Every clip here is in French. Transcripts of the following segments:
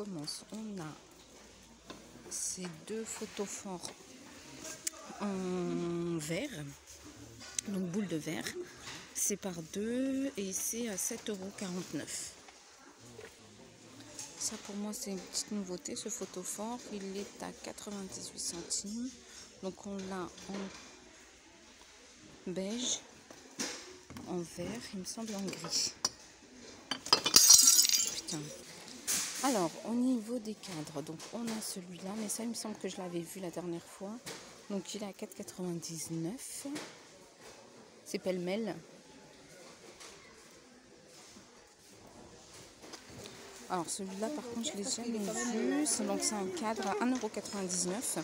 commence. On a ces deux photos forts en verre, donc boule de verre. C'est par deux et c'est à 7,49 €. Ça pour moi c'est une petite nouveauté, ce photo fort. Il est à 98 centimes. Donc on l'a en beige, en vert, il me semble en gris. Putain. Alors au niveau des cadres, donc on a celui-là, mais ça il me semble que je l'avais vu la dernière fois. Donc il est à 4,99 €. C'est pêle-mêle. Alors celui-là par contre je l'ai jamais vu. Donc c'est un cadre à 1,99 €.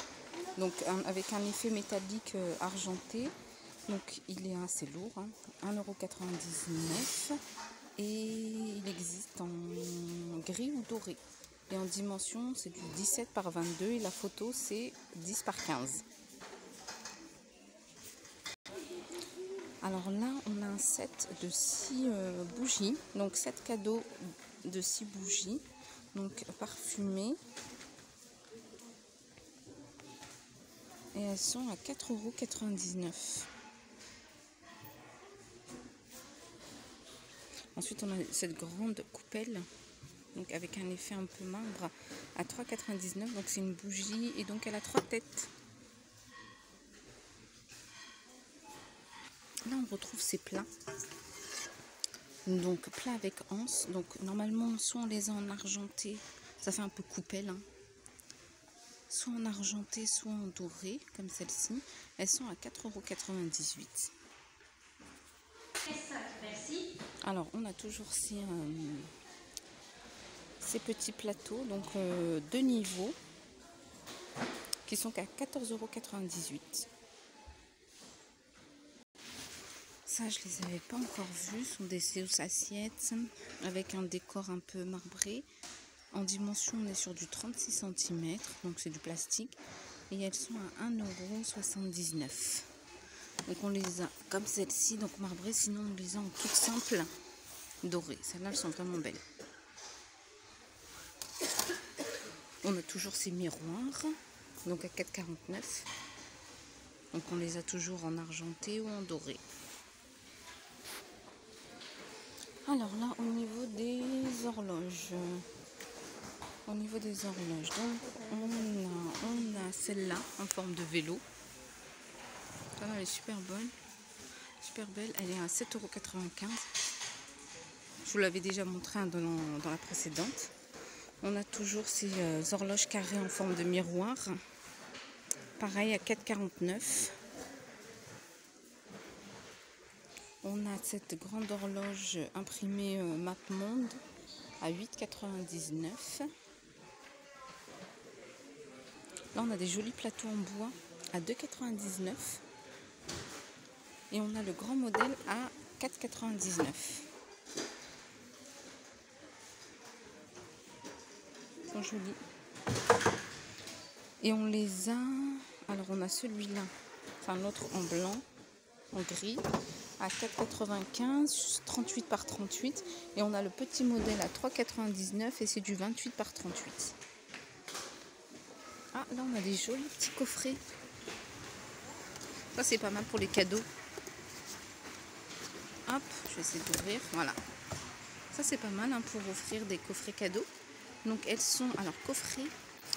Donc avec un effet métallique argenté. Donc il est assez lourd, hein, 1,99 € et il existe en gris ou doré. Et en dimension c'est du 17 par 22 et la photo c'est 10 par 15. Alors là on a un set de 6 bougies, donc 7 cadeaux de 6 bougies, donc parfumées. Et elles sont à 4,99 €. Ensuite, on a cette grande coupelle, donc avec un effet un peu marbre, à 3,99 €. Donc c'est une bougie et donc elle a 3 têtes. Là, on retrouve ces plats. Donc plats avec anse. Donc normalement, soit on les a en argenté, ça fait un peu coupelle, hein. Soit en argenté, soit en doré, comme celle-ci. Elles sont à 4,98 €. Alors, on a toujours ces petits plateaux, donc deux niveaux, qui sont qu'à 14,98 €. Ça, je les avais pas encore vus. Ce sont des assiettes avec un décor un peu marbré. En dimension, on est sur du 36 cm, donc c'est du plastique. Et elles sont à 1,79 €. Donc on les a comme celle-ci, donc marbrées, sinon on les a en toutes simples dorées. Celles-là, elles sont vraiment belles. On a toujours ces miroirs, donc à 4,49 €. Donc on les a toujours en argenté ou en doré. Alors là, au niveau des horloges, donc on a celle-là en forme de vélo. Elle est super bonne, super belle. Elle est à 7,95 €. Je vous l'avais déjà montré dans la précédente. On a toujours ces horloges carrées en forme de miroir. Pareil à 4,49 €. On a cette grande horloge imprimée MapMonde à 8,99 €. Là, on a des jolis plateaux en bois à 2,99 €. Et on a le grand modèle à 4,99 €. Ils sont jolis. Et on les a... Alors, on a celui-là, enfin l'autre en blanc, en gris, à 4,95 €, 38 par 38. Et on a le petit modèle à 3,99 € et c'est du 28 par 38. Ah, là, on a des jolis petits coffrets. Ça, c'est pas mal pour les cadeaux. Hop, je vais essayer d'ouvrir. Voilà. Ça, c'est pas mal, hein, pour offrir des coffrets cadeaux. Donc, elles sont... Alors, coffret.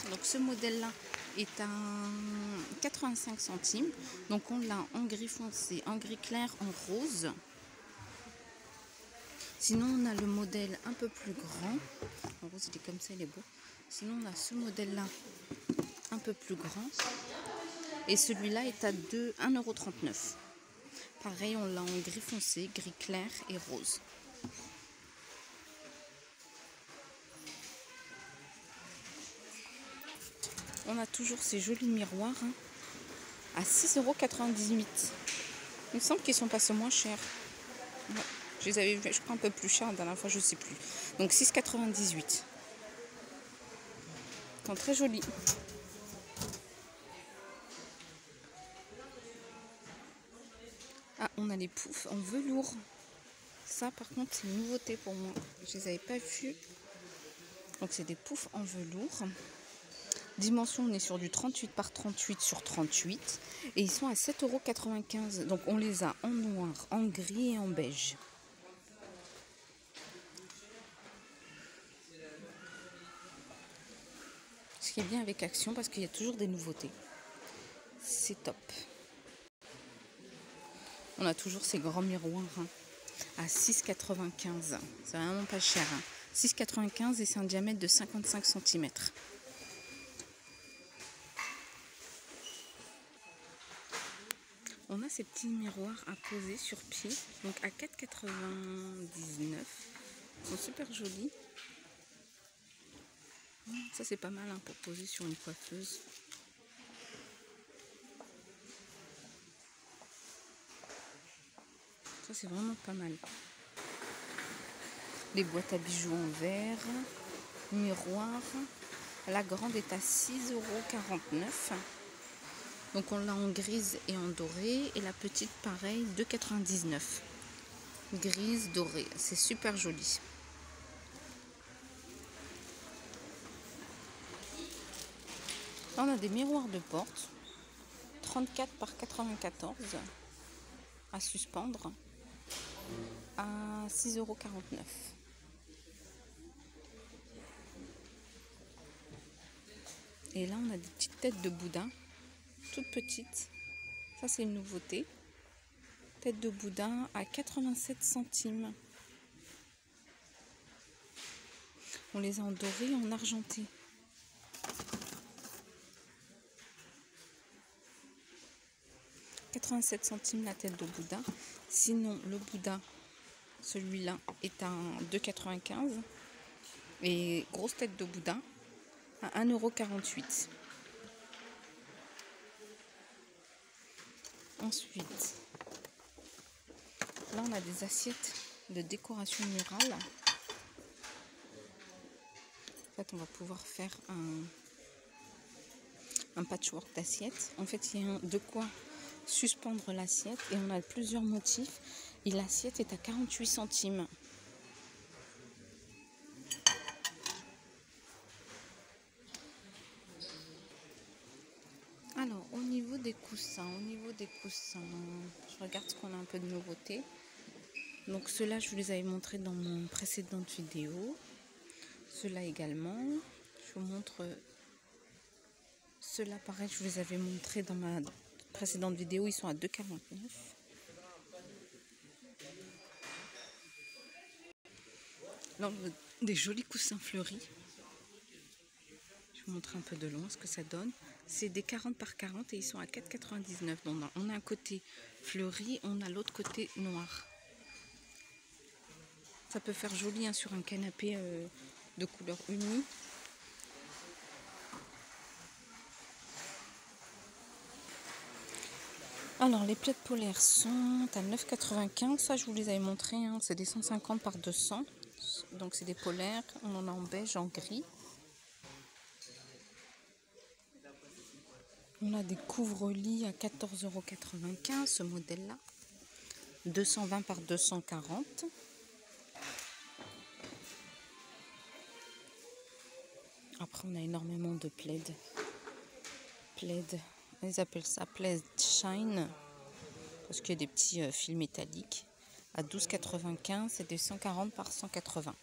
Donc, ce modèle-là est à 85 centimes. Donc, on l'a en gris foncé, en gris clair, en rose. Sinon, on a le modèle un peu plus grand. En rose, il est comme ça, il est beau. Sinon, on a ce modèle-là un peu plus grand. Et celui-là est à 1,39 €. Pareil, on l'a en gris foncé, gris clair et rose. On a toujours ces jolis miroirs, hein, à 6,98 €. Il me semble qu'ils sont passés moins chers. Ouais, je les avais vus, je crois, un peu plus chers la dernière fois, je ne sais plus. Donc 6,98 €. Ils sont très jolis. Ah, on a les poufs en velours. Ça, par contre, c'est une nouveauté pour moi. Je les avais pas vus Donc c'est des poufs en velours. Dimension, on est sur du 38 par 38 sur 38. Et ils sont à 7,95 €. Donc on les a en noir, en gris et en beige. Ce qui est bien avec Action, parce qu'il y a toujours des nouveautés. C'est top. On a toujours ces grands miroirs à 6,95 €. C'est vraiment pas cher. 6,95 € et c'est un diamètre de 55 cm. On a ces petits miroirs à poser sur pied, donc à 4,99 €. Ils sont super jolis. Ça c'est pas mal pour poser sur une coiffeuse. Ça c'est vraiment pas mal. Les boîtes à bijoux en verre, miroir. La grande est à 6,49 €. Donc on l'a en grise et en doré. Et la petite pareil, 2,99 €. Grise, dorée. C'est super joli. Là, on a des miroirs de porte. 34 par 94 à suspendre. À 6,49 €. Et là, on a des petites têtes de Bouddha. Toutes petites. Ça, c'est une nouveauté. Tête de Bouddha à 87 centimes. On les a en doré et en argenté. « 87 centimes la tête de Bouddha. Sinon, le Bouddha, celui-là, est à 2,95 €. Et grosse tête de Bouddha à 1,48 €. Ensuite, là, on a des assiettes de décoration murale. En fait, on va pouvoir faire un patchwork d'assiettes. En fait, il y a de quoi suspendre l'assiette et on a plusieurs motifs. Et l'assiette est à 48 centimes. Alors, au niveau des coussins, je regarde ce qu'on a un peu de nouveauté. Donc, ceux-là, je vous les avais montrés dans mon précédente vidéo. Ceux-là également. Je vous montre ceux-là, pareil, je vous les avais montrés dans ma précédente vidéo. Ils sont à 2,49 €. Là, on a des jolis coussins fleuris. Je vais vous montrer un peu de loin ce que ça donne. C'est des 40 par 40 et ils sont à 4,99 €. Donc, on a un côté fleuri, on a l'autre côté noir. Ça peut faire joli sur un canapé de couleur unie. Alors, les plaids polaires sont à 9,95 €. Ça, je vous les avais montrés. C'est des 150 par 200. Donc, c'est des polaires. On en a en beige, en gris. On a des couvre-lits à 14,95 €, ce modèle-là. 220 par 240. Après, on a énormément de plaids. Ils appellent ça plaid shine. Parce qu'il y a des petits fils métalliques. À 12,95 €, c'est des 140 par 180.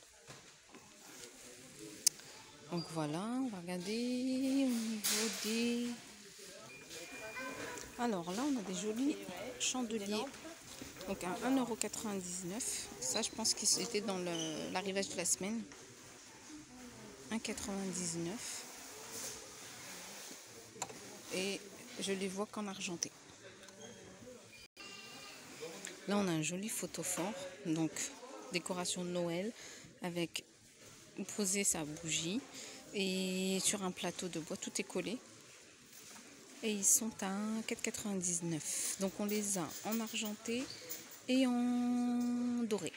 Donc voilà, on va regarder au niveau des... Alors là, on a des jolis chandeliers. Donc à 1,99 €. Ça, je pense qu'ils étaient dans l'arrivage de la semaine. 1,99 €. Et je les vois qu'en argenté. Là, on a un joli photophore. Donc, décoration de Noël avec poser sa bougie. Et sur un plateau de bois, tout est collé. Et ils sont à 4,99 €. Donc on les a en argenté et en doré.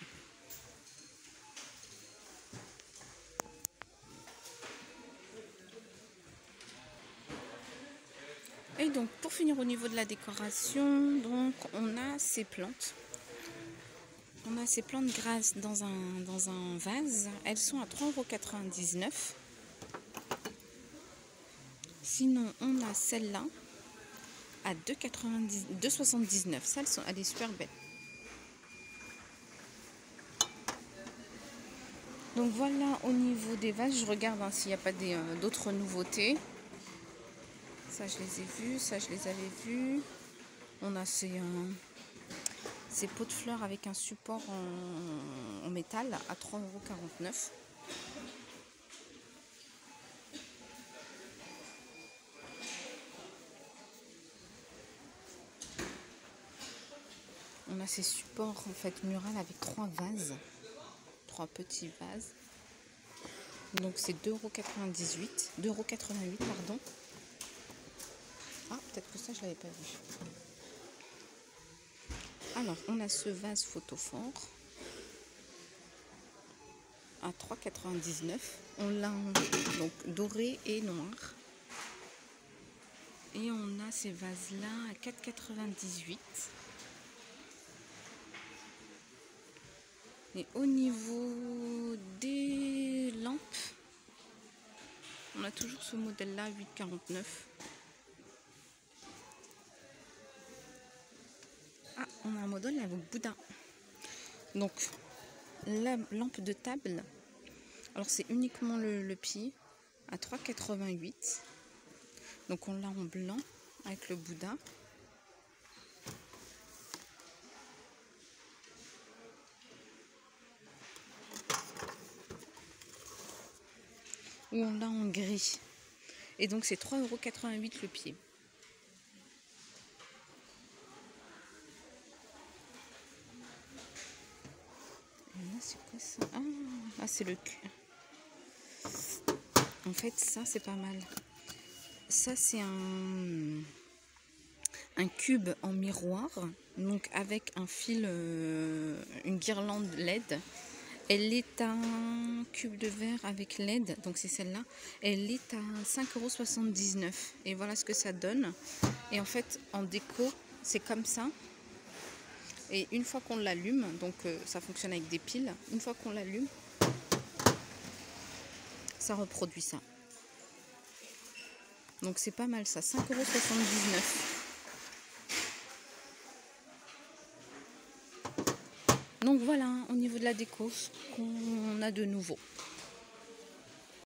Et donc pour finir au niveau de la décoration, donc on a ces plantes. On a ces plantes grasses dans un vase. Elles sont à 3,99 €. Sinon, on a celle-là à 2,79 €. Ça, elle est super belle. Donc voilà au niveau des vases. Je regarde s'il n'y a pas d'autres nouveautés. Ça, je les ai vus. Ça, je les avais vus. On a ces pots de fleurs avec un support en métal à 3,49 €. On a ces supports en fait murales avec 3 vases, 3 petits vases. Donc c'est 2,88 €, pardon. Ah, peut-être que ça je l'avais pas vu. Alors on a ce vase photophore à 3,99 €. On l'a donc doré et noir. Et on a ces vases là à 4,98 €. Et au niveau des lampes, on a toujours ce modèle là, 8,49 €. Ah, on a un modèle avec Bouddha. Donc, la lampe de table, alors c'est uniquement le pied à 3,88 €. Donc, on l'a en blanc avec le Bouddha. Ou on l'a en gris. Et donc, c'est 3,88 € le pied. C'est quoi ça? Ah, c'est le cul. En fait, ça, c'est pas mal. Ça, c'est un cube en miroir, donc avec un fil, une guirlande LED. Elle est un cube de verre avec LED, donc c'est celle-là. Elle est à 5,79 €. Et voilà ce que ça donne. Et en fait, en déco, c'est comme ça. Et une fois qu'on l'allume, donc ça fonctionne avec des piles, une fois qu'on l'allume, ça reproduit ça. Donc c'est pas mal ça, 5,79 €. Donc voilà, au niveau de la déco, ce qu'on a de nouveau.